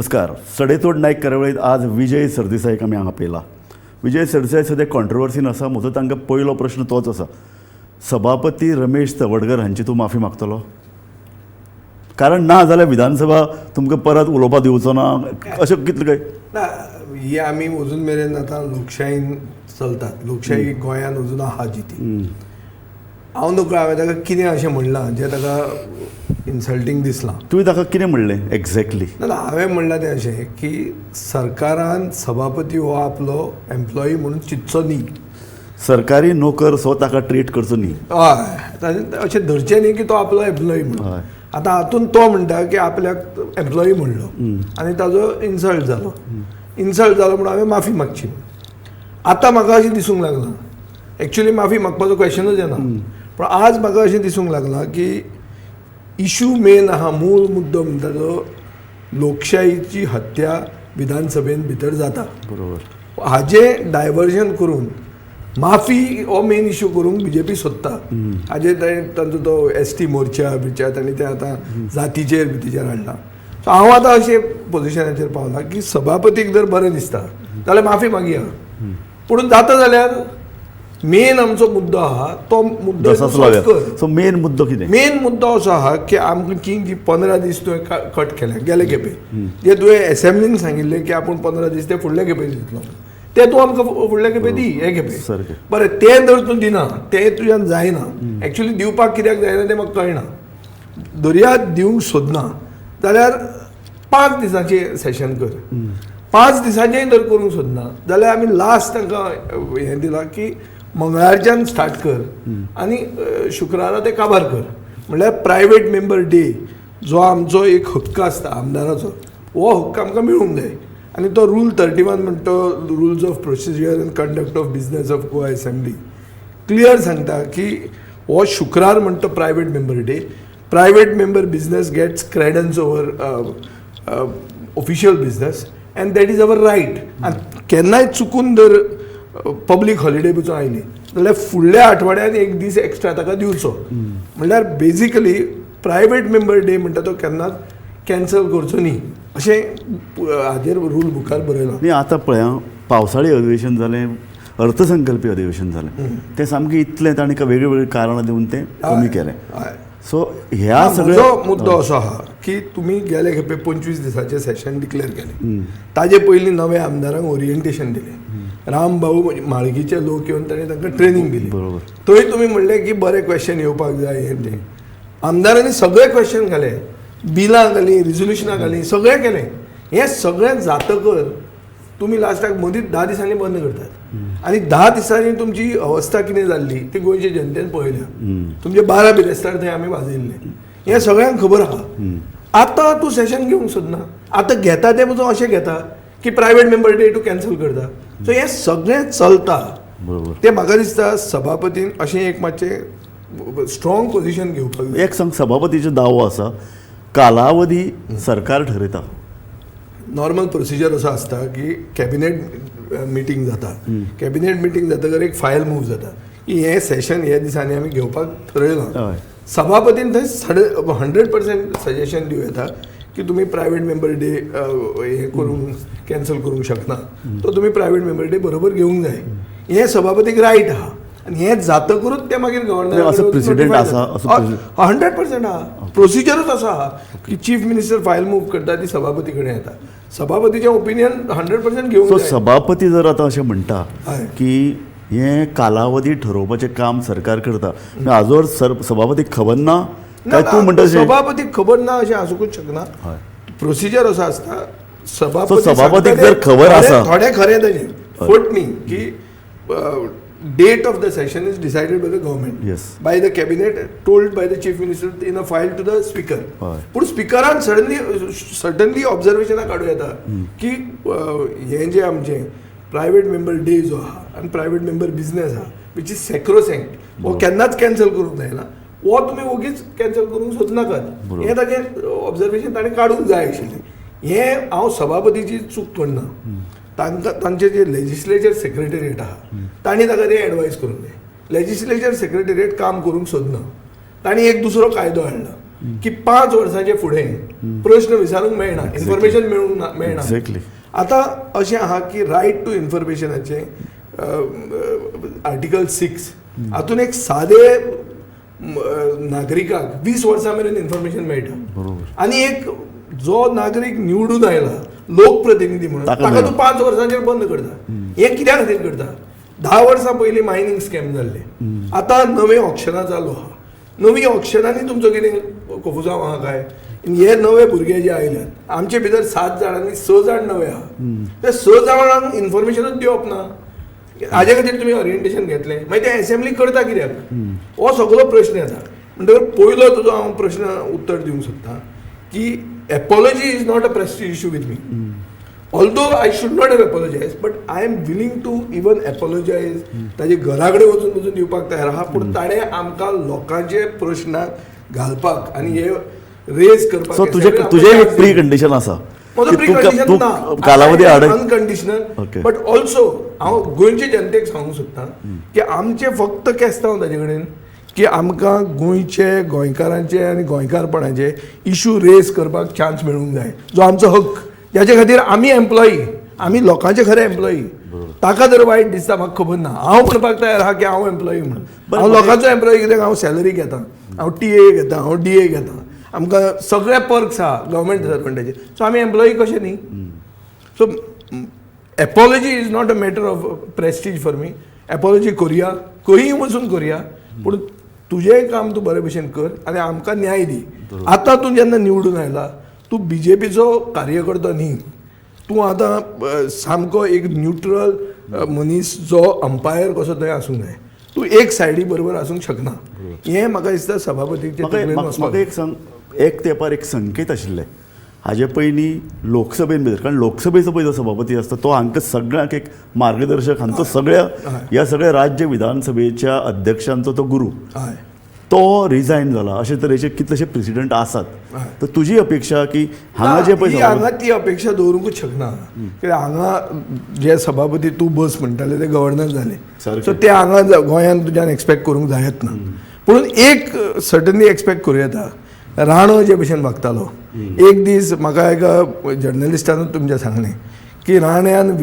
नमस्कार. सडेतोड नायक कार्यावळीत आज विजय सरदेसाईक आमी हांगा पळयला. विजय सरदेसाई सद्या कॉन्ट्रोवर्सीन आसा. म्हजो तांकां पयलो प्रश्न तोच आसा, सभापती रमेश तवडकर हांची तूं माफी मागतलो? कारण ना जाल्यार विधानसभा तुमकां परत उलोवपाक दिवचो ना अशें कितलें काय ना. ही आमी अजून मेरेन आतां लोकशायेन चलतात. लोकशाही गोंयांत अजून आहा जिती. हांव नकळो हांवें ताका कितें अशें म्हणलां जें ताका इन्सल्टींग दिसलां. तुवें ताका कितें म्हणलें एक्झॅक्टली? ना हांवें म्हणलां तें अशें की सरकारान सभापती हो आपलो एम्प्लॉई म्हणून चिंतचो न्ही. सरकारी नोकर सो ताका ट्रीट करचो न्ही. हय, अशें धरचें न्ही की तो आपलो एम्प्लॉई म्हणून. आतां हातून तो म्हणटा की आपल्याक एम्प्लॉई म्हणलो आनी ताजो इन्सल्ट जालो म्हणून हांवें माफी मागची. आतां म्हाका अशें दिसूंक लागलां, एक्चुली माफी मागपाचो क्वेश्चनूच येना, पूण आज म्हाका अशें दिसूंक लागलां की इशू मेन आहा, मूळ मुद्दो म्हणटा तो लोकशायेची हत्या विधानसभेन भितर जाता. बरोबर. हाजें डायवर्जन करून माफी हो मेन इशू करूंक बीजेपी सोदता. हाजेर तांचो तो ST मोर्चा बिर्चा तांणी तें आतां जातीचेर बितीचेर हाडला. सो हांव आतां अशें पोजिशनाचेर पावला की सभापतीक जर बरें दिसता जाल्यार माफी मागया, पूण जाता जाल्यार मेन आमचो मुद्दो आहा तो मुद्दो सॉल्व कर. सो मेन मुद्दो कितें? मेन मुद्दो असो आहा की आमची जी 15 दीस तुवें कट केले गेले खेपे, जे तुवें एसेंब्लीन सांगिल्लें की आपूण 15 दीस ते फुडल्या खेपे दितलो, ते तूं आमकां फुडल्या खेपे दी. हे खेपे बरें तें जर तूं दिना, तें तुज्यान जायना. एक्चुली दिवपाक कित्याक जायना तें म्हाका कळना. दर्या दिवंक सोदना जाल्यार 5 दिसांचें सेशन कर. 5 दिसांचेंय जर करूंक सोदना जाल्यार आमी लास्ट तांकां हें दिलां की मंगळारच्यान स्टार्ट कर आनी शुक्रारा ते काबार कर. म्हणल्यार प्रायवेट मेंबर डे जो आमचो एक हक्क आसता आमदाराचो, हो हक्क आमकां मेळूंक जाय. आनी तो रूल 31 म्हणटा rules of procedure and conduct of business of Goa assembly clear सांगता की हो शुक्रार म्हणटा private member day. Private member business gets credence over official business and that is our right. आनी केन्नाय चुकून जर पब्लीक हॉलिडे बसून आयली जाल्यार फुडल्या आठवड्यान एक दीस एक्स्ट्रा ताका दिवचो. म्हणल्यार बेजिकली प्रायवेट मेंबर डे म्हणटा तो केन्नाच कॅन्सल करचो न्ही अशें हाजेर रूल बुकार बरयला. न्ही आतां पळय, पावसाळी अधिवेशन जालें, अर्थसंकल्पीय अधिवेशन जालें, तें सामकें इतलें ताणें वेगळीं वेगळीं कारणां दिवन तें कमी केलें. सो ह्या सगळ्या मुद्दो असो आहा की तुमी गेले खेपे 25 दिसाचें सेशन डिक्लेअर केलें. ताजे पयलीं नव्या आमदारांक ओरिएंटेशन दिलें. राम भाऊ माळगीचे लोक येवन ताणें तांकां ट्रेनींग दिली. बरोबर. थंय तुमी म्हणलें की बरे क्वेश्चन येवपाक जाय. हें तें आमदारांनी सगळे क्वेश्चन घाले, बिलां घालीं, रिजोल्युशनां घालीं, सगळें केलें. हें सगळें जातकर तुमी लास्टाक मदींच 10 दिसांनी बंद करतात. आनी 10 दिसांनी तुमची अवस्था कितें जाल्ली ती गोंयचे जनतेन पळयल्या. तुमचे 12 बिरेस्तार थंय आमी वाजयल्ले, हें सगळ्यांक खबर आहा. आतां तूं सेशन घेवंक सोदना. आतां घेता तें पसून अशें घेता की प्रायवेट मेंबर डे तूं कॅन्सल करता. सो हें सगळें चलता. बरोबर. तें म्हाका दिसता सभापतीन अशें एक मातशें स्ट्रॉंग पोजिशन घेवपाक जाय. एक सांग, सभापतीचो दावो आसा कालावधी सरकार ठरयता. नॉर्मल प्रोसिजर असो आसता की कॅबिनेट मिटींग जाता. कॅबिनेट मिटींग जातकर एक फायल मूव जाता की हें सेशन ह्या दिसांनी आमी घेवपाक ठरयलां. सभापतीन थंय 100% सजेशन दिवं येता की तुमी प्रायवेट मेंबर डे हें करूंक कॅन्सल करूंक शकना. तो तुमी प्रायवेट मेंबर डे बरोबर घेवंक जाय. हें सभापतीक रायट आहा. आनी हें जातकरूच ते मागीर गव्हर्नर प्रेसिडेंट आसा 100% आहा. प्रोसिजरूच असो आहा की चीफ मिनिस्टर फायल मूव करता ती सभापती कडेन येता. सभापतीचें ओपिनियन 100% घेवंक सो जाय. सभापती जर आतां अशें म्हणटा की हें कालावधी ठरोवपाचें काम सरकार करता, हाजोर सभापतीक खबर ना काय तूं म्हणटा? सभापतीक खबर ना अशें आसूंकूच शकना. प्रोसिजर असो आसता. सभापतीक जर खबर आसा, थोडें खरें ताजें फट न्ही की date of the session is decided by the government. Yes. By the cabinet, told by the chief minister in a file to the speaker. पूण स्पिकरान सडनली ऑब्जर्वेशनाक काडूं येता की हें जें आमचें प्रायवेट मेंबर डे जो आहा आनी प्रायवेट मेंबर बिजनेस आहा विच इज सॅक्रोसेंक्ट, हो केन्नाच कॅन्सल करूंक जायना. हो तुमी ओगीच कॅन्सल करूंक सोदनाकात. हें ताजें ऑब्जर्वेशन ताणें काडूंक जाय आशिल्लें. हें हांव सभापतीची चूक म्हणना. तांचे जे लेजिस्लेचर सेक्रेटरिएट आहा तांणी ताका ते एडवायस करूंक जाय. लेजिस्लेचर सेक्रेटरिएट काम करूंक सोदना. तांणी एक दुसरो कायदो हाडला की 5 वर्सांचे फुडें प्रश्न विचारूंक मेळना, इन्फॉर्मेशन मेळना. एक्झॅक्टली. आतां अशें आहा की रायट टू इन्फॉर्मेशनाचे आर्टिकल 6 हातून एक सादे नागरिकाक 20 वर्सां मेरेन इन्फॉर्मेशन मेळटा. बरोबर. आनी एक जो नागरीक निवडून आयला लोकप्रतिनिधी म्हणून ताका ताका तूं 5 वर्सांचेर बंद करता. हे कित्या खातीर करता? 10 वर्सां पयलीं मायनींग स्कॅम जाल्ले, आतां नवे ऑप्शनां चालू आहा. नवी ऑप्शनांनी तुमचो कितें कोफुजांव आहा काय? हे नवे भुरगे जे आयल्यात, आमचे भितर 7 जाणांनी 6 जाण नवे आहा. ते 6 जाणांक इन्फॉर्मेशनूच दिवप ना. हाजे खातीर तुमी ओरिएंटेशन घेतलें, मागीर ते असेंब्ली करता कित्याक? हो सगळो प्रश्न येता. म्हणटकीर पयलो तुजो हांव प्रश्न उत्तर दिवंक सोदतां की apology is not a prestige issue with me. Although I should not have apologise, but I am willing to even apologise. ताजे घरा कडेन वचून दिवपाक तयार आहा, पूण ताणें आमकां लोकांचे प्रश्नाक घालपाक आनी हे रेज करपाक. सो तुजे प्री कंडिशन आसा तू कालावधी अनकंडिशनल. बट ऑल्सो हांव गोंयचे जनतेक सांगूंक सोदतां की आमचे फक्त केस्तांव ताजे कडेन की आमकां गोंयचे गोंयकारांचे आनी गोंयकारपणाचे इशू रेज करपाक चान्स मेळूंक जाय, जो आमचो हक्क. ज्याच्या खातीर आमी एम्प्लॉई, आमी लोकांचे खरे एम्प्लॉई. ताका जर वायट दिसता म्हाका खबर ना, हांव म्हणपाक तयार आहा की हांव एम्प्लॉई म्हणून. हांव लोकांचो एम्प्लॉई कित्याक हांव सॅलरी घेता, हांव TA घेता, हांव DA घेता. आमकां सगळे पर्क्स आहा गव्हर्मेंट सर्वंटाचे. सो आमी एम्प्लॉई कशे न्ही. So apology is not a matter of prestige for me. Apology करुया, खंयी वचून करुया, पूण तुजेंय काम तूं बरे भशेन कर आनी आमकां न्याय दी. आतां तूं जेन्ना निवडून आयला, तूं BJPचो कार्यकर्तो न्ही. तूं आतां सामको एक न्यूट्रल मनीस जो अंपायर कसो थंय आसूंक जाय. तूं एक सायडी बरोबर आसूंक शकना. हें म्हाका दिसता सभापतीचे तकलेन वचपाक. म्हाका एक सांग, एक तेंपार एक संकेत आशिल्ले हाजे पयलीं लोकसभेन भितर, कारण लोकसभेचो पळय जो सभापती आसता तो हांकां सगळ्यांक एक मार्गदर्शक, हांचो सगळ्या ह्या सगळ्या राज्य विधानसभेच्या अध्यक्षांचो तो गुरू. तो रिजायन जाला, अशे तरेचे कितलेशे प्रेसिडेंट आसात. तर तुजी अपेक्षा की हांगा जे पळय हांगा ती अपेक्षा दवरूंकूच शकना. कित्याक हांगा जे सभापती तूं बस म्हणटाले ते गव्हर्नर जाले, सो ते हांगा गोंयांत तुज्यान एक्सपेक्ट करूंक जायत ना. पूण एक सर्टनली एक्सपेक्ट करूं येता, राणो जे भशेन वागतालो. एक दीस म्हाका एका जर्नलिस्टानूच तुमच्या सांगलें की राण्यान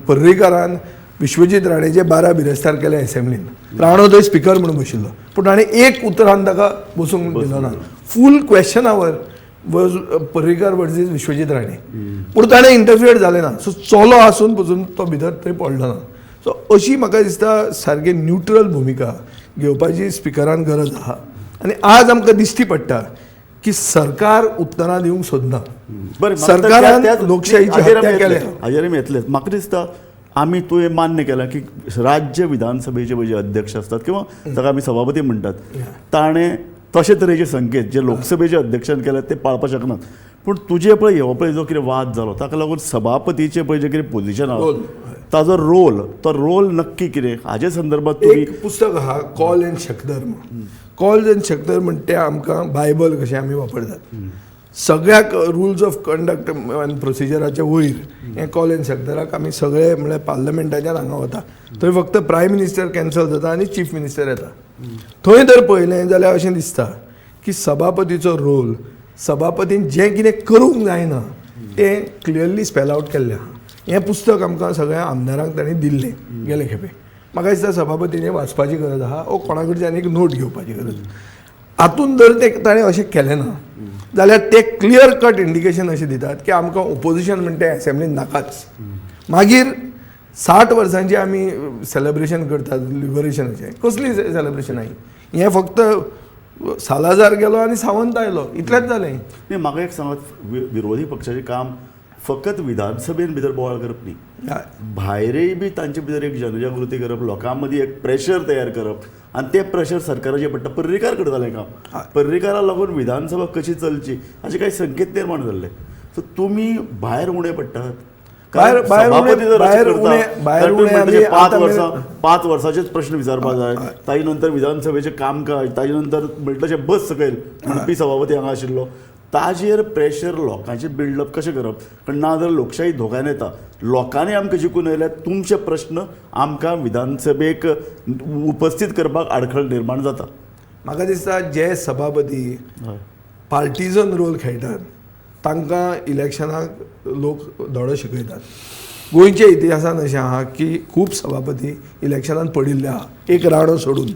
पर्रीकारान विश्वजीत राणेचे 12 बिरेस्तार केले असेंब्लीन. राणो थंय स्पिकर म्हणून बशिल्लो, पूण ताणें एक उतरान ताका बसूंक दिलो ना. Full question hour was Parrikar versus Vishwajit Rane, पूण ताणें इंटरफियर जालें ना. सो चलो आसून पसून तो भितर थंय पडलो ना. सो अशी म्हाका दिसता सारकी न्यूट्रल भुमिका घेवपाची स्पिकरान गरज आहा. आनी आज आमकां दिश्टी पडटा की सरकार उतरां दिवंक सोदना. सरकारान लोकशाहीची हत्या केल्या. हाजेर येतलेच. म्हाका दिसता आमी तुवें मान्य केलां की राज्य विधानसभेचे जे अध्यक्ष असतात किंवा ताका आमी सभापती म्हणटात, ताणें तशे तरेचे संकेत जे लोकसभेचे अध्यक्षान केल्यात ते पाळपाक शकनात. पूण तुजे पळय हो पळय जो कितें वाद जालो ताका लागून सभापतीचे पळय जे कितें पोजिशन आहा, ताजो रोल, तो रोल नक्की कितें हाजे संदर्भात तुमी. एक पुस्तक आहा कॉल एंड शक्दर म्हणून. कॉल एंड शक्दर म्हणटा तें आमकां बायबल कशें आमी वापरतात. सगळ्याक रुल्स ऑफ कंडक्ट आनी प्रोसिजराचे वयर हें कॉल एंड शक्दराक आमी सगळे म्हळ्यार पार्लमेंटाच्यान हांगा वता. थंय फक्त प्रायम मिनिस्टर कॅन्सल जाता आनी चीफ मिनिस्टर येता. थंय जर पळयलें जाल्यार अशें दिसता की सभापतीचो रोल, सभापतीन जें कितें करूंक जायना तें क्लियरली स्पेल आउट केल्लें आहा. हें पुस्तक आमकां सगळ्या आमदारांक ताणें दिल्लें गेले खेपे. म्हाका दिसता सभापतीन वाचपाची गरज आहा, ओ कोणा कडच्यान एक नोट घेवपाची गरज. हातून जर ते ताणें अशें केलें ना जाल्यार ते क्लियर कट इंडिकेशन अशें दितात की आमकां ओपोजिशन म्हणटा तें असेंब्लीन नाकाच. मागीर 60 वर्सांचें आमी सेलेब्रेशन करतात लिबरेशनाचें. कसली सेलेब्रेशन आही? हें फक्त सालाजार गेलो आनी सावंत आयलो, इतलेंच जालें. नाही, म्हाका एक सांगात, विरोधी पक्षाचें काम फकत विधानसभेन भितर बोवाळ करप न्ही, भायरय बी तांचे भितर एक जनजागृती करप, लोकां मदीं एक प्रेशर तयार करप आनी तें प्रेशर सरकाराचेर पडटा. पर्रीकार करतालें काम. पर्रीकाराक लागून विधानसभा कशी चलची हाचे कांय संकेत निर्माण जाल्ले. सो तुमी भायर उणे पडटात. 5 वर्साचेच प्रश्न विचारपाक जाय. ताजे नंतर विधानसभेचें कामकाज, ताजे नंतर म्हणटले बस सकयल MP सभापती हांगा आशिल्लो, ताजेर प्रेशर लोकांचे बिल्डअप कशें करप. कारण ना जाल्यार लोकशाही धोक्यान येता. लोकांनी आमकां जिखून आयल्यात, तुमचे प्रश्न आमकां विधानसभेक उपस्थित करपाक आडखळ निर्माण जाता. म्हाका दिसता जे सभापती पार्टिजन रोल खेळटात तांकां इलेक्शनाक लोक धडो शिकयतात. गोंयच्या इतिहासान अशें आहा की खूब सभापती इलेक्शनान पडिल्ले आहा, एक राणो सोडून.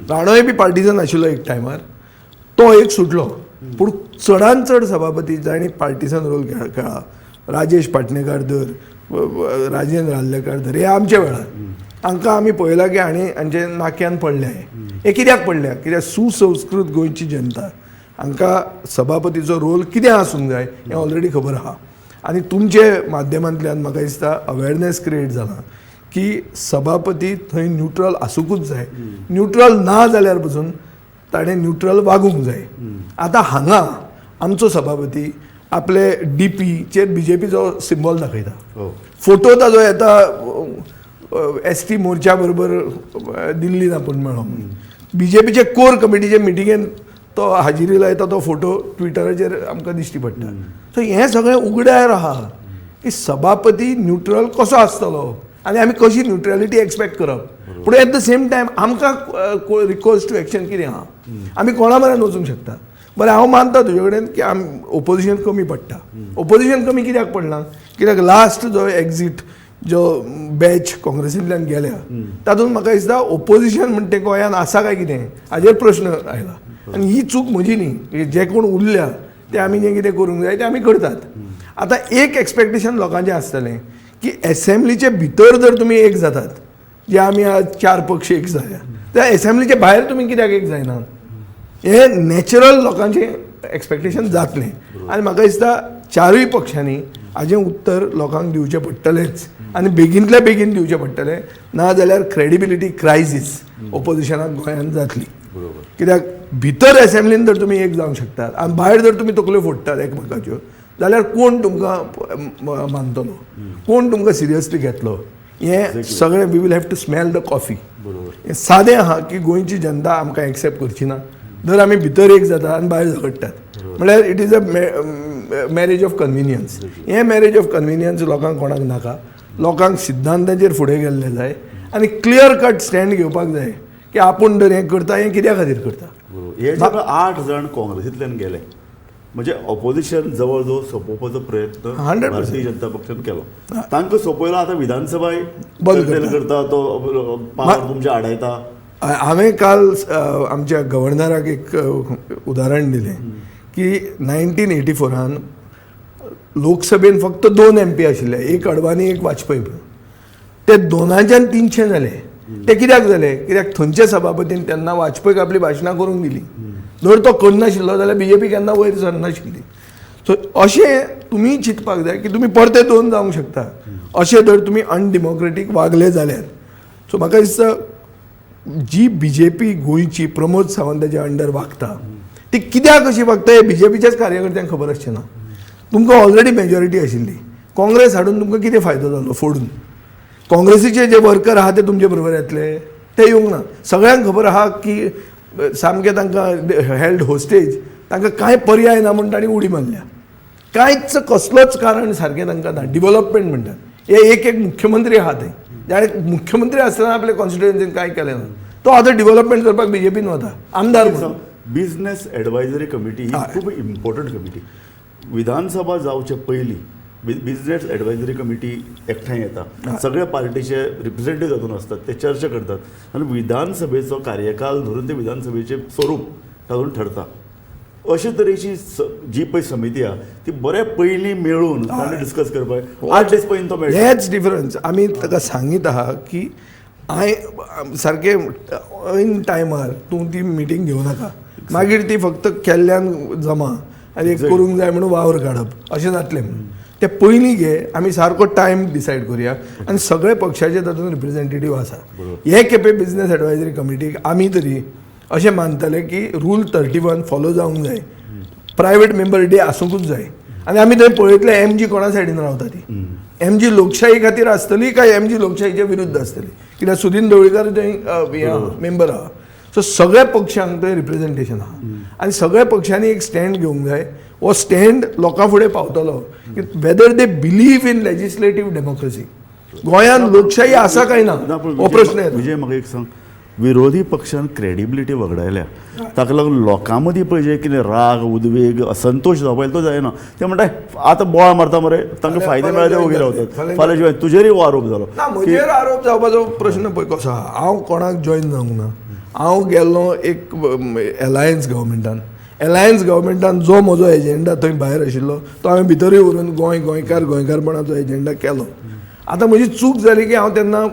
राणोय बी पार्टिजन आशिल्लो एक टायमार, तो एक सुटलो. पूण चडांत चड सभापती जाणी पार्टिजन रोल खेळ्ळा. राजेश पाटणेकार धर, राजेंद्र आल्लेकर धर, हे आमच्या वेळार हांकां आमी पळयलां की हांचे नाक्यान पडले. हे कित्याक पडले? कित्याक सुसंस्कृत गोंयची जनता हांकां सभापतीचो रोल कितें आसूंक जाय हें ऑलरेडी खबर आहा. आनी तुमचे माध्यमांतल्यान म्हाका दिसता अवेरनेस क्रिएट जाला की सभापती थंय न्यूट्रल आसूंकूच जाय. न्यूट्रल ना जाल्यार पसून ताणें न्यूट्रल वागूंक जाय. आतां हांगा आमचो सभापती आपले डीपीचेर बीजेपीचो सिंबॉल दाखयता. फोटो ताजो येता ST मोर्चा बरोबर दिल्लीन आपूण मेळ्ळो. बीजेपीचे कोर कमिटीचे मिटिंगेन तो हाजिरी लायता, तो फोटो ट्विटराचेर आमकां दिश्टी पडटा. सो हें सगळें उगड्यार आहा की सभापती न्यूट्रल कसो आसतलो आनी आमी कशी न्यूट्रलिटी एक्सपेक्ट करप. पूण एट द सेम टायम आमकां रिकोर्स टू एक्शन कितें आहा? आमी कोणा बरें वचूंक शकता. बरें, हांव मानता तुजे कडेन की ओपोजिशन कमी पडटा. ओपोजिशन कमी कित्याक पडलां? कित्याक लास्ट जो एक्झीट जो बॅच काँग्रेसींतल्यान गेल्या तातूंत म्हाका दिसता ओपोजिशन म्हणटा तें गोंयांत आसा काय कितें हाजेर प्रश्न आयला. आनी ही चूक म्हजी न्ही. जे कोण उरल्या ते आमी जें कितें करूंक जाय तें आमी करतात. आतां एक एक्सपेक्टेशन लोकांचें आसतलें की एसेंब्लीचे भितर जर तुमी एक जातात, जे आमी आज 4 पक्ष एक जाल्या, त्या एसेंब्लीचे भायर तुमी कित्याक एक जायनात? हें नॅचरल लोकांचें एक्सपेक्टेशन जातलें. आनी म्हाका दिसता 4य पक्षांनी हाजें उत्तर लोकांक दिवचें पडटलेंच आनी बेगींतल्या बेगीन दिवचें पडटलें. ना जाल्यार क्रेडिबिलिटी क्रायसीस ओपोजिशनाक गोंयांत जातली. कित्याक भितर एसेंब्लीन जर तुमी एक जावंक शकतात आनी भायर जर तुमी तकल्यो फोडटात एकमेकाच्यो, जाल्यार कोण तुमकां मानतलो, कोण तुमकां सिरियसली घेतलो? हें सगळें we will have to smell the coffee. हें सादें आहा की गोंयची जनता आमकां एक्सेप्ट करची ना. जर आमी भितर एक जाता आनी भायर झगडटात म्हळ्यार it is a marriage of convenience. हें मॅरेज ऑफ कन्विनियन्स लोकांक कोणाक नाका. लोकांक सिद्धांताचेर फुडें गेल्लें जाय आनी क्लियर कट स्टँड घेवपाक जाय की आपूण जर हें करता हें कित्या खातीर करता. हे जे 8 जाण काँग्रेसींतल्यान गेले म्हणजे ऑपोजिशन जवळ जवळ सोपोवपाचो प्रयत्न 100% भारतीय जनता पक्षान केलो. तांकां सोपयलो. आतां विधानसभा बंद करता, तो पावर तुमच्या आडायता. हांवें काल आमच्या गव्हर्नराक एक उदाहरण दिलें की 1984 लोकसभेन फक्त 2 MP आशिल्ले, एक अडवाणी एक वाजपेयी. ते दोनांच्यान 300 जाले. ते कित्याक जाले? कित्याक थंयच्या सभापतीन तेन्ना वाजपेयीक आपली भाशणां करूंक दिली. जर तो करनाशिल्लो जाल्यार बीजेपी केन्ना वयर सरनाशिल्ली. सो अशें तुमी चिंतपाक जाय की तुमी परते 2 जावंक शकता. अशें जर तुमी अनडेमोक्रेटीक वागले जाल्यार. सो म्हाका दिसता जी बीजेपी गोंयची प्रमोद सावंताच्या अंडर वागता ती कित्याक अशी वागता हे बीजेपीच्याच कार्यकर्त्यांक खबर आसचें ना. तुमकां ऑलरेडी मेजॉरिटी आशिल्ली. काँग्रेस हाडून तुमकां कितें फायदो जालो फोडून? काँग्रेसीचे जे वर्कर आहा ते तुमचे बरोबर येतले ते येवंक ना. सगळ्यांक खबर आहा की सामकें तांकां हेल्ड होस्टेज, तांकां कांय पर्याय ना म्हूण तांणी उडी मारल्या. कांयच कसलोच कारण सारकें तांकां ना. डिव्हलपमेंट म्हणटात. हे एक मुख्यमंत्री आहा थंय, जाणें मुख्यमंत्री आसतना आपल्या कॉन्स्टिट्युएन्सीन कांय केलें ना. तो आतां डिव्हलपमेंट करपाक बीजेपीन वता आमदार म्हणून. बिझनेस एडवायझरी कमिटी ही खूब इम्पॉर्टंट कमिटी. विधानसभा जावचे पयलीं बिझनेस एडवायझरी कमिटी एकठांय येता. सगळ्या पार्टीचे रिप्रेझेंटेटिव्ह तातूंत असतात, ते चर्चा करतात आनी विधानसभेचो कार्यकाल धरून ते विधानसभेचें स्वरूप तातूंत ठरता. अशे तरेची जी पळय समिती आहा ती बरे पयलीं मेळून डिस्कस करपाक 8 दीस पयलीं तो मेळटा. हेच डिफरन्स. आमी ताका सांगीत आहा की सारकें इन टायमार तूं ती मिटींग घेवं नाका, मागीर ती फक्त केल्ल्यान जमा आनी एक करूंक जाय म्हणून वावर काडप अशें जातलें म्हणून. ते पयलीं घे, आमी सारको टायम डिसायड करुया आनी सगळे पक्षाचे तातूंत रिप्रेझेंटेटिव्ह आसा. हे खेपे बिझनेस एडवायझरी कमिटीक आमी तरी अशें मानतले की रूल 31 फॉलो जावंक जाय. प्रायवेट मेंबर डे आसूंकूच जाय. आनी आमी थंय पळयतले MG कोणा सायडीन रावता ती. MG लोकशाही खातीर आसतली काय MG लोकशाहीच्या विरुद्ध आसतली? कित्याक सुदीन ढवळीकर थंय मेंबर आहा. सो सगळ्या पक्षांक थंय रिप्रेझेंटेशन आहा आनी सगळ्या पक्षांनी एक स्टँड घेवंक जाय. हो स्टँड लोकां फुडें पावतलो की whether they believe in legislative democracy. गोंयांत लोकशाही आसा काय ना हो प्रश्न येता. विजय म्हाका एक सांग, विरोधी पक्षान क्रेडिबिलिटी वगडायल्या ताका लागून लोकां मदीं पळय जे कितें राग उद्वेग असंतोष जावपाक तो जायना ते म्हणटात आतां बोवाळ मारता मरे तांकां फायदे मेळ्ळे ते वगैरे रावतात फाल्यां शिवाय तुजेरय हो आरोप जालो ना म्हजेर आरोप जावपाचो प्रश्न पळय कसो आहा हांव कोणाक जॉईन जावंक ना हांव गेल्लो एक एलायन्स गव्हर्मेंटान जो म्हजो एजेंडा थंय भायर आशिल्लो तो हांवें भितरूय व्हरून गोंयकारपणाचो एजेंडा केलो आतां म्हजी चूक जाली की हांव तेन्ना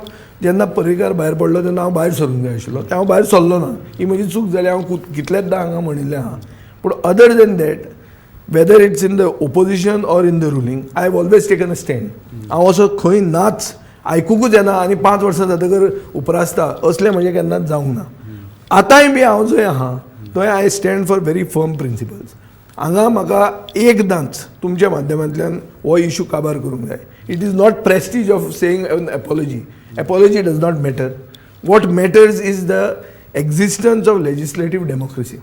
जेन्ना पर्रीकार भायर पडलो तेन्ना हांव भायर सरूंक जाय आशिल्लो ते हांव भायर सरलो ना ही म्हजी चूक जाली हांव कितलेंचदां हांगा म्हणिल्लें आहा पूण other than that whether it's in the opposition or in the ruling I have always taken a stand हांव असो खंय नाच आयकूंकूच येना आनी 5 वर्सां जातकर उपरासता असलें म्हजें केन्नाच जावंक ना आतांय बी हांव जंय आहा थंय I stand for very firm principles हांगा म्हाका एकदांच तुमच्या माध्यमांतल्यान हो इशू काबार करूंक जाय it is not prestige of saying an apology does not matter what matters is the existence of legislative democracy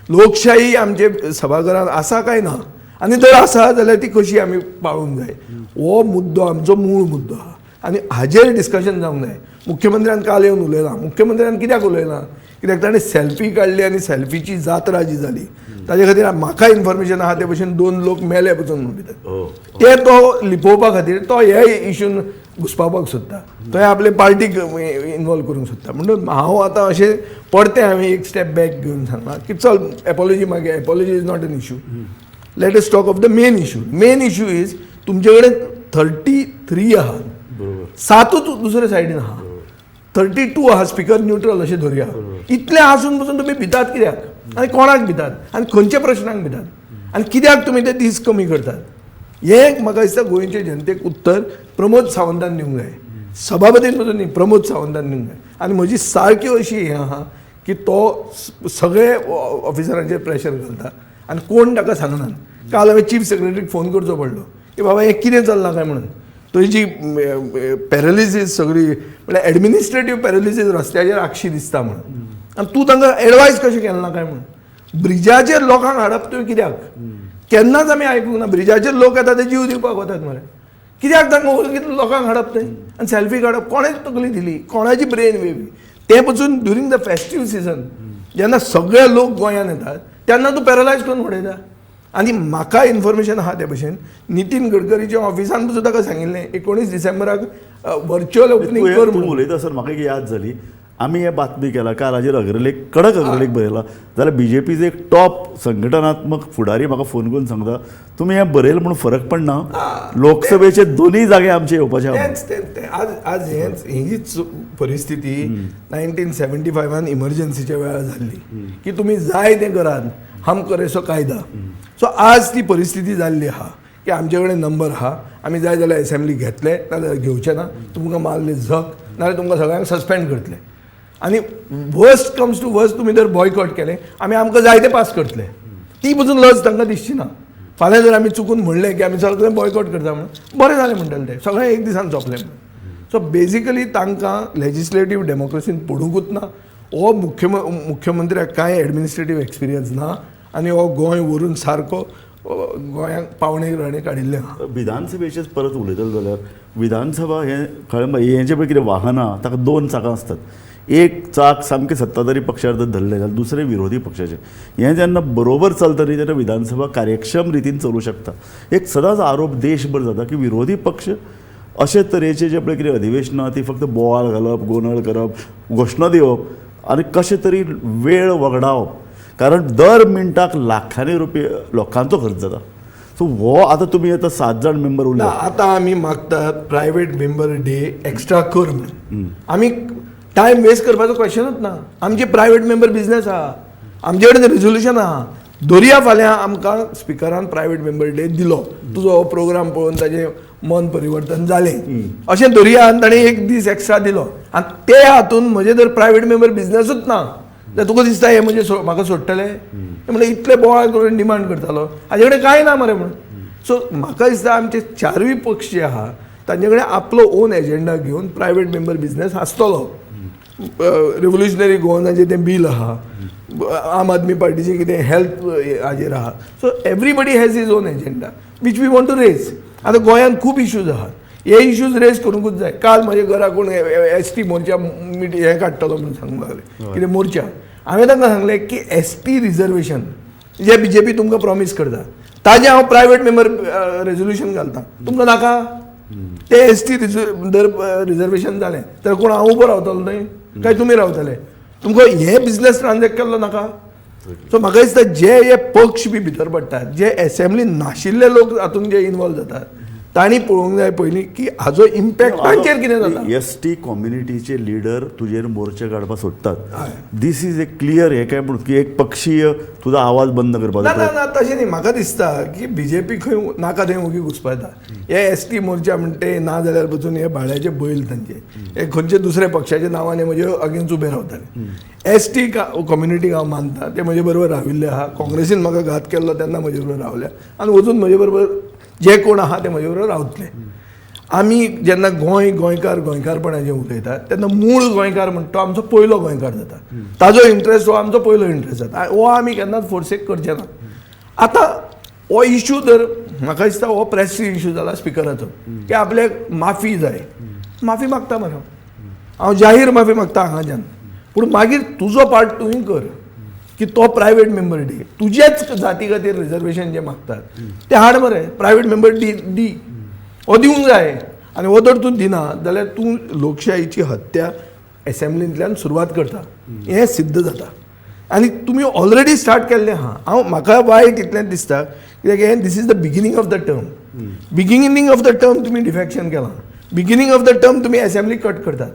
लोकशाही आमचे सभाघरांत आसा काय ना आनी जर आसा जाल्यार ती कशी आमी पाळूंक जाय हो मुद्दो आमचो मूळ मुद्दो आहा आनी हाजेर डिस्कशन जावंक जाय मुख्यमंत्र्यान काल येवन उलयलां मुख्यमंत्र्यान कित्याक उलयलां कित्याक ताणें सेल्फी काडली आनी सेल्फीची जात्रा जी जाली ताजे खातीर म्हाका इन्फॉर्मेशन आहा ते भशेन 2 लोक मेले पसून म्हणटात ते तो लिपोवपा खातीर तो हे इशून घुसपावपाक सोदता थंय आपले पार्टीक इनवॉल्व करूंक सोदता म्हणून हांव आतां अशें पडतें हांवें एक स्टेप बॅक घेवन सांगलां की चल apology is not an issue let us talk of the main issue is तुमचे कडेन 33 आहात 7 दुसरे सायडीन आहा 32 आहा स्पिकर न्यूट्रल अशें धरया इतले आसून पसून तुमी भितात कित्याक आनी कोणाक भितात आनी खंयच्या प्रश्नाक भितात आनी कित्याक तुमी ते दीस कमी करतात हें म्हाका दिसता गोंयचे जनतेक उत्तर प्रमोद सावंतान दिवंक जाय सभापतीन पसून न्ही प्रमोद सावंतान दिवंक जाय आनी म्हजी सारकी अशी हें आहा की तो सगळे ऑफिसरांचेर प्रेशर घालता आनी कोण ताका सांगनात काल हांवें चीफ सेक्रेटरीक फोन करचो पडलो की बाबा हें कितें चल्लां काय म्हणून थंयची पॅरालिसीस सगळी म्हळ्यार एडमिनिस्ट्रेटीव पॅरालिसीस रस्त्याचेर आखशी दिसता म्हणून आनी तूं तांकां एडवायज कशें केलें ना काय म्हणून ब्रिजाचेर लोकांक हाडप तुवें कित्याक केन्नाच आमी आयकूंक ना ब्रिजाचेर लोक येता ते जीव दिवपाक वतात मरे कित्याक तांकां कितले लोकांक हाडप थंय आनी सेल्फी काडप कोणें तकली दिली कोणाची ब्रेन वेवी ते पसून ड्युरींग द फेस्टीव सिजन जेन्ना सगळे लोक गोंयांत येतात तेन्ना तूं पॅरलायज करून उडयता आनी म्हाका इन्फॉर्मेशन आहा ते भशेन नितीन गडकरीच्या ऑफिसान पसून ताका सांगिल्लें 19 डिसेंबराक वर्च्युअल ओपनिंग कर तूं उलयता सर म्हाका एक याद जाली आमी हे बातमी केला काल हाजेर अग्रलेख कडक अग्रलेख बरयला जाल्यार बीजेपीचे एक टॉप संघटनात्मक फुडारी म्हाका फोन करून सांगता तुमी हें बरयलें म्हणून फरक पडना लोकसभेचे दोनूय जागे आमचे येवपाचे आज हीच परिस्थिती 1975 इमर्जन्सीच्या वेळार जाल्ली की तुमी जाय तें करात हम करे सो कायदा सो आज ती परिस्थिती जाल्ली आहा की आमचे कडेन नंबर आहा आमी जाय जाल्यार असेंब्ली घेतले नाजाल्यार घेवचे ना तुमकां मारले झक नाजाल्यार तुमकां सगळ्यांक सस्पेंड करतले आनी वर्स्ट कम्स टू वर्स्ट तुमी जर बॉयकॉट केलें आमकां जाय तें पास करतले ती पसून लज तांकां दिसची ना फाल्यां जर आमी चुकून म्हणलें की आमी सगळें बॉयकॉट करता म्हणून बरें जालें म्हणटलें तें सगळें एक दिसान सोंपलें म्हणून सो बेजिकली तांकां लेजिस्लेटीव डेमोक्रेसीन पडूंकूच ना हो मुख्यमंत्र्याक कांय एडमिनिस्ट्रेटीव एक्सपिरियन्स ना आनी हो गोंय व्हरून सारको गोंयांक पावणे राणे काडिल्लें आहा विधानसभेचेच परत उलयतलो जाल्यार विधानसभा हें हें पळय कितें वाहनां ताका 2 चाकां आसतात एक चाक सामकें सत्ताधारी पक्षार जर धरलें जाल्यार दुसरें विरोधी पक्षाचें हें जेन्ना बरोबर चलता न्ही तेन्ना विधानसभा कार्यक्षम रितीन चलूं शकता एक सदांच आरोप देशभर जाता की विरोधी पक्ष अशे तरेचे जे पळय कितें अधिवेशनां ती फक्त बोवाळ घालप गोंधळ करप घोशणा दिवप आनी कशे तरी वेळ वगडावप कारण दर मिनटाक लाखांनी रुपया लोकांचो खर्च जाता सो हो आतां तुमी आतां 7 जाण मेंबर उरले आतां आमी मागतात प्रायवेट मेंबर डे एक्स्ट्रा कर म्हणून आमी टायम वेस्ट करपाचो क्वेश्चनूच ना आमचे प्रायवेट मेंबर बिझनेस आहा आमचे कडेन रेजोल्युशन आहा दर्या फाल्यां आमकां स्पिकरान प्रायवेट मेंबर डे दिलो तुजो हो प्रोग्राम पळोवन ताजें मन परिवर्तन जालें अशें दर्या आनी ताणें एक दीस एक्स्ट्रा दिलो आनी ते हातून म्हजें जर प्रायवेट मेंबर बिझनेसूच ना जाल्यार तुका दिसता हे म्हणजे म्हाका सोडटले म्हणजे इतले बोवाळ करून डिमांड करतालो हाजे कडेन कांय ना मरे म्हणून सो म्हाका दिसता आमचे 4य पक्ष जे आहा तांचे कडेन आपलो ओन एजेंडा घेवन प्रायवेट मेंबर बिझनेस आसतलो रिव्होल्युशनरी गोवनाचें तें बील आहा आम आदमी पार्टीचें कितें हेल्थ हाजेर आहा so everybody has his own agenda which we want to raise आतां गोंयांत खूब इश्यूज आहात हे इश्यूज रेज करूंकूच जाय. काल म्हज्या घरा कोण ST मोर्चा हे काडटलो म्हणून सांगूंक लागले कितें मोर्चा. हांवें तांकां सांगलें की ST रिजर्वेशन जे BJP तुमकां प्रॉमीस करता ताजें हांव प्रायवेट मेंबर रेजोल्युशन घालतां. तुमकां नाका ते ST रिजर्वेशन जालें तर कोण हांव उबो रावतलो थंय काय तुमी रावतले. तुमकां हे बिझनेस ट्रान्झॅक्ट केल्लो नाका. सो म्हाका दिसता जे हे पक्ष बी भितर पडटात जे असेंब्लीन नाशिल्ले लोक हातूंत जे इन्वॉल्व जातात तांणी पळोवंक जाय पयलीं की हाजो इम्पॅक्ट तांचेर कितें जाता. ST कम्युनिटीचे लिडर तुजेर मोर्चे काडपाक सोदतात. दीस इज ए क्लियर हे काय म्हणून की एक पक्षीय तुजो आवाज बंद करपाक ना ना ना तशें न्ही. म्हाका दिसता की BJP खंय नाका थंय ओगी घुसपा येता. हे ST मोर्चा म्हणटे ना जाल्यार बसून हे भाड्याचे बैल तांचे हे खंयचे दुसरे पक्षाच्या नांवांनी म्हजे अगेन्स्ट उबे रावताले. ST कम्युनिटीक हांव मानता ते म्हजे बरोबर राविल्ले आहा. काँग्रेसीन म्हाका घात केल्लो तेन्ना म्हजे बरोबर रावल्या आनी वचून म्हजे बरोबर जे कोण आहा ते म्हजे बरोबर रावतले. आमी जेन्ना गोंयकारपणाचें उलयतात तेन्ना मूळ गोंयकार म्हणटा तो आमचो पयलो गोंयकार जाता. ताजो इंट्रस्ट हो आमचो पयलो इंट्रस्ट जाता. हो आमी केन्नाच फोर्सेक करचे ना. आतां हो इश्यू जर म्हाका दिसता हो प्रेस्टीज इश्यू जाला स्पिकराचो की आपल्याक माफी जाय. माफी मागता मरे हांव जाहीर माफी मागता हांगाच्यान. पूण मागीर तुजो पार्ट तुवें कर की तो प्रायवेट मेंबर डी तुजेच जाती खातीर रिजर्वेशन जे मागतात ते हाड मरे प्रायवेट मेंबर डी हो दिवंक जाय. आनी हो जर तूं दिना जाल्यार तूं लोकशायेची हत्या असेंब्लींतल्यान सुरवात करता हें सिद्ध जाता. आनी तुमी ऑलरेडी स्टार्ट केल्लें आहा. म्हाका वायट इतलेंच दिसता कित्याक हें this is the beginning of the term. Beginning of the term तुमी डिफेक्शन केलां. बिगिनींग ऑफ द टर्म तुमी असेंब्ली कट करतात.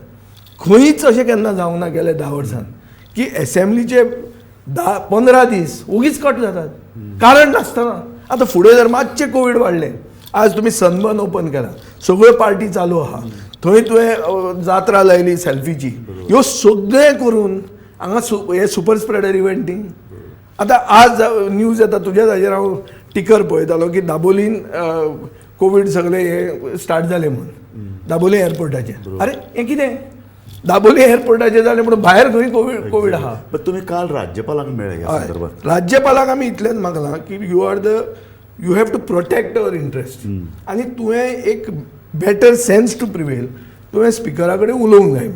खंयच अशें केन्ना जावंक ना गेले 10 वर्सां की असेंब्लीचे 15 दीस उगीच कट जातात कारण नासतना. आतां फुडें जर मातशें कोवीड वाडलें आज तुमी सनबर्न ओपन केला सगळ्यो पार्टी चालू आहा थंय तुवें जात्रा लायली सेल्फीची ह्यो सगळें करून हांगा हे सुपर स्प्रेडर इव्हेंटींग. आतां आज न्यूज येता तुज्या हाजेर हांव टिकर पळयतालो की दाबोलीन कोवीड सगळे हे स्टार्ट जाले म्हणून दाबोली एअरपोर्टाचेर. अरे हें कितें दाबोली एअरपोर्टाचेर जालें म्हणून भायर खंय कोवीड आहा. पण तुम्ही काल राज्यपालांक मेळ्ळे ह्या संदर्भात. राज्यपालाक आमी इतलेंच मागलां की you have to protect our interest आनी तुवें एक बेटर सेन्स टू प्रिवेल तुवें स्पिकरा कडेन उलोवंक जाय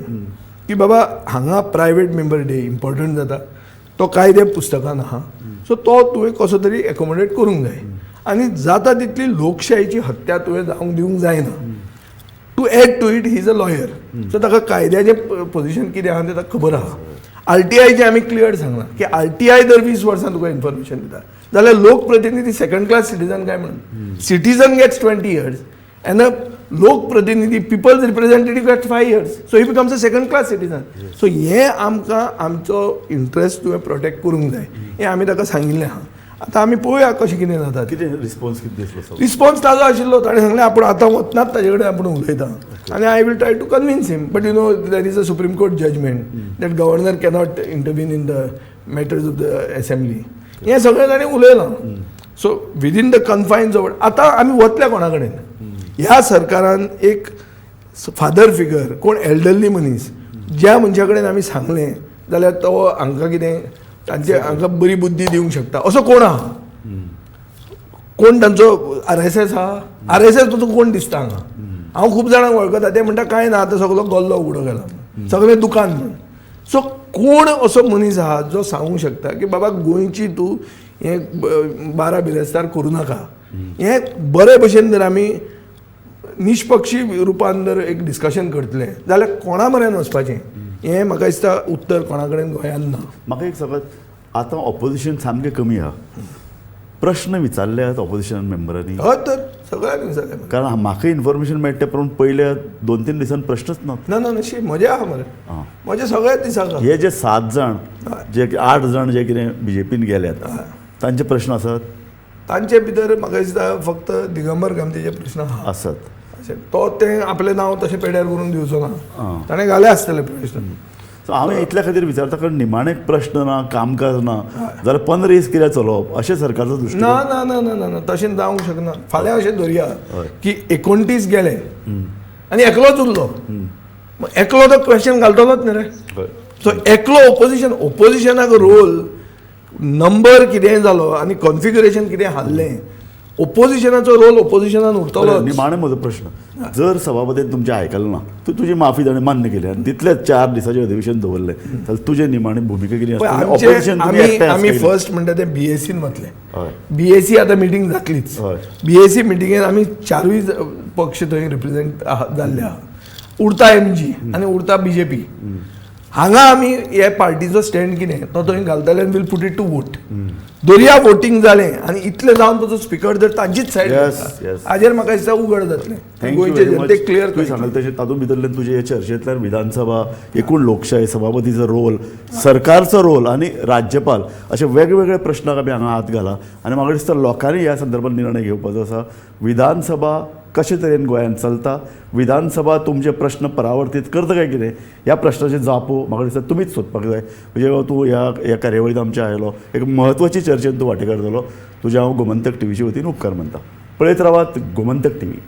की बाबा हांगा प्रायवेट मेंबर डे इम्पॉर्टंट जाता तो कायदे पुस्तकान आहा सो तो तुवें कसो तरी एकोमोडेट करूंक जाय. आनी जाता तितली लोकशायेची हत्या तुवें जावंक दिवंक जायना. To add to it he is a lawyer so ताका कायद्याचें पोजिशन कितें आहा तें ताका खबर आहा. RTIचें आमी क्लियर सांगलां की RTI दर 20 वर्सां तुका इन्फॉर्मेशन दिता जाल्यार लोकप्रतिनिधी सेकंड क्लास सिटीजन काय म्हणून. Citizen gets 20 years and a लोकप्रतिनिधी people's representative gets 5 years so he becomes a second class citizen. So हें आमकां आमचो इंट्रस्ट तुवें प्रोटेक्ट करूंक जाय हें आमी ताका सांगिल्लें आहा. आतां आमी पळोवया कशें कितें जाता. कितें रिस्पॉन्स कितें दिसलो. रिस्पॉन्स ताजो आशिल्लो ताणें सांगलें आपूण आतां वचनात ताजे कडेन आपूण उलयता आनी I will try to convince him but there is a Supreme Court judgement that governor cannot intervene in the matters of the assembly. हें सगळें ताणें उलयलां. So within the confines of आतां आमी वतल्या कोणा कडेन. ह्या सरकारान एक फादर फिगर कोण एल्डरली मनीस ज्या मनशा कडेन आमी सांगलें जाल्यार तो हांकां कितें तांचे हांकां बरी बुद्धी दिवंक शकता असो कोण आहा. कोण तांचो RSS आहा. RSS तुजो कोण दिसता हांगा. हांव खूब जाणांक वळखता ते म्हणटा कांय ना आतां सगळो गल्लो उगडो गेला सगळें दुकान म्हण. सो कोण असो मनीस आहा जो सांगूंक शकता की बाबा गोंयची तूं हें 12 बिरेस्तार करूं नाका. हें बरे भशेन जर आमी निश्पक्षी रुपान जर एक डिस्कशन करतले जाल्यार कोणा मरेन वचपाचें हें म्हाका दिसता उत्तर कोणा कडेन गोंयांत ना. म्हाका एक सांगात आतां ऑपोजिशन सामकें कमी आहा. प्रश्न विचारल्यात ऑपोजिशन मेंबरांनी. हय तर सगळ्यांक विचारलें कारण म्हाका इन्फॉर्मेशन मेळटा प्रमाण पयल्या 2-3 दिसान प्रश्नच ना. ना ना नशी मजा आहा मरे म्हजे सगळ्याच दिसाक. हे जे 7 जाण जे 8 जाण जे कितें BJPन गेल्यात तांचे प्रश्न आसात. तांचे भितर म्हाका दिसता फक्त दिगंबर कामतीचे प्रश्न आसात. तो तें आपलें नांव तशें पेड्यार करून दिवचो ना ताणें घाले आसतले प्रश्न. सो हांवें इतल्या खातीर विचारता कारण निमाणे प्रश्न ना कामकाज ना जाल्यार 15 दीस कित्याक चलोवप अशें सरकारचो दृश्टी. ना ना ना ना ना तशें जावंक शकना. फाल्यां अशें धरया की 29 गेले आनी एकलोच उरलो एकलो तो क्वेश्चन घालतलोच न्ही रे. सो एकलो ओपोजिशनाक रोल नंबर कितें जालो आनी कॉन्फिगरेशन कितें हाल्लें ओपोजिशनाचो रोल ओपोजिशनान उरतलो निमाणे म्हजो प्रश्न जर सभापतीन तुमचें आयकलें ना तूं तुजी माफी ताणें मान्य केली आनी तितलेच 4 दिसाचें अधिवेशन दवरलें जाल्यार तुजें निमाणी भुमिका कितें आसता ऑपोजिशन तुमी एकठांय आमी आसता फर्स्ट म्हणटा ते बीएसीन वतले हय बीएसी आतां मिटींग जातलीच हय बीएसी मिटिंगेन आमी 4य पक्ष थंय रिप्रेझेंट जाल्ले आहा उरता एमजी आनी उरता बीजेपी हांगा आमी हे पार्टीचो स्टँड कितें तो थंय घालतले आनी will put it to vote दर्या वोटींग जालें आनी इतलें जावन ताचो स्पिकर जर तांचीच सायड Yes, yes. हाजेर म्हाका दिसता उघड जातलें थँक्यू गोंयचे व्हेरी मच जनतेक क्लियर तुवें सांगलें तशें तातूंत भितरल्यान तुजे हे चर्चेंतल्यान विधानसभा एकूण लोकशाही सभापतीचो रोल सरकारचो रोल आनी राज्यपाल अशे वेगवेगळे प्रश्नाक आमी हांगा हात घाला आनी म्हाका दिसता लोकांनी ह्या संदर्भात निर्णय घेवपाचो आसा विधानसभा कशे तरेन गोंयांत चलता विधानसभा तुमचे प्रश्न परावर्तीत करता काय कितें ह्या प्रश्नाचे जापो म्हाका दिसता तुमीच सोदपाक जाय म्हणजे तूं ह्या कार्यावळीत आमच्या आयलो एक म्हत्वाची चर्चेन तूं वांटेकार जालो तुजे हांव गोमंतक टीव्हीचे वतीन उपकार मानता पळयत रावात गोमंतक टीव्ही